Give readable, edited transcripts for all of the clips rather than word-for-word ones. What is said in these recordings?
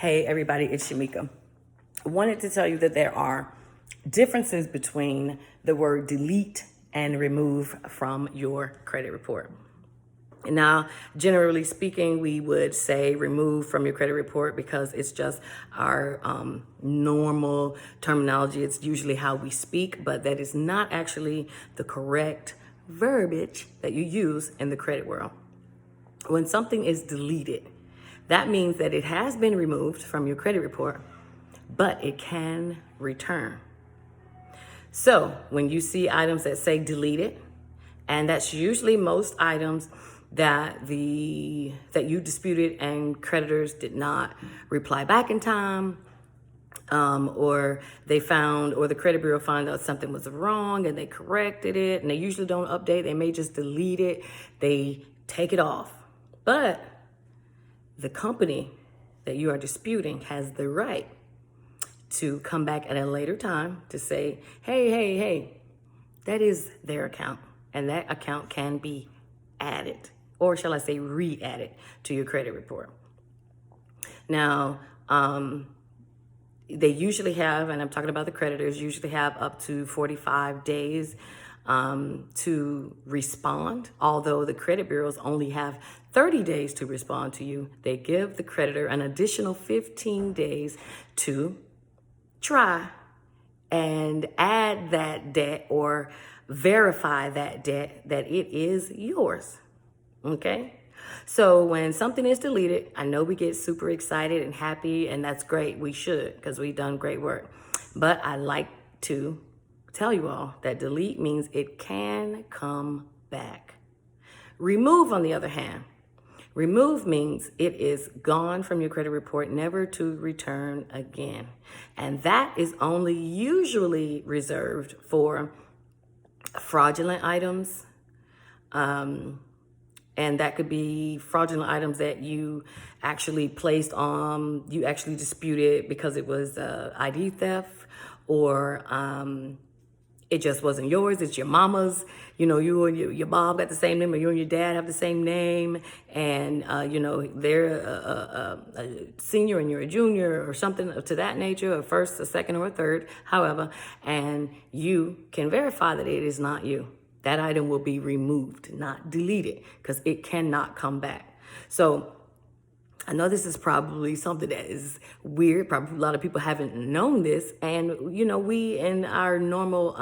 Hey everybody, it's Shamika. I wanted to tell you that there are differences between the word delete and remove from your credit report. Now, generally speaking, we would say remove from your credit report because it's just our normal terminology. It's usually how we speak, but that is not actually the correct verbiage that you use in the credit world. When something is deleted, that means that it has been removed from your credit report, but it can return. So when you see items that say deleted, and that's usually most items that you disputed and creditors did not reply back in time, or they found, or the credit bureau found out something was wrong and they corrected it, and they usually don't update. They may just delete it. They take it off. But the company that you are disputing has the right to come back at a later time to say, hey, that is their account, and that account can be added, or shall I say re-added to your credit report. Now, they usually have, and I'm talking about the creditors, usually have up to 45 days to respond. Although the credit bureaus only have 30 days to respond to you, they give the creditor an additional 15 days to try and add that debt or verify that debt that it is yours. Okay? So when something is deleted, I know we get super excited and happy, and that's great. We should, because we've done great work. But I like to tell you all that delete means it can come back. Remove, on the other hand, remove means it is gone from your credit report, never to return again. And that is only usually reserved for fraudulent items. And that could be fraudulent items that you actually placed on, you actually disputed because it was ID theft, or it just wasn't yours, it's your mama's. You know, you and your mom got the same name, or you and your dad have the same name, and they're a senior and you're a junior, or something to that nature, a first, a second, or a third, however, and you can verify that it is not you. That item will be removed, not deleted, because it cannot come back. So I know this is probably something that is weird. Probably a lot of people haven't known this. And, we in our normal,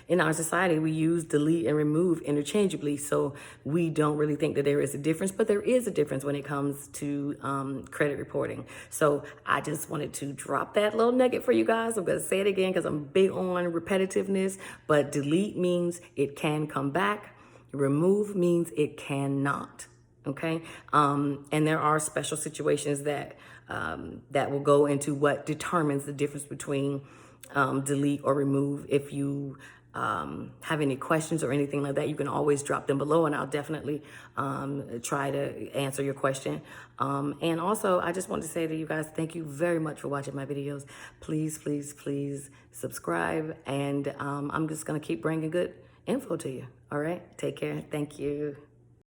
in our society, we use delete and remove interchangeably. So we don't really think that there is a difference, but there is a difference when it comes to credit reporting. So I just wanted to drop that little nugget for you guys. I'm going to say it again because I'm big on repetitiveness, but delete means it can come back. Remove means it cannot. Okay. And there are special situations that will go into what determines the difference between delete or remove. If you have any questions or anything like that, you can always drop them below, and I'll definitely try to answer your question. And also, I just want to say to you guys, thank you very much for watching my videos. Please, please, please subscribe, and I'm just going to keep bringing good info to you. All right. Take care. Thank you.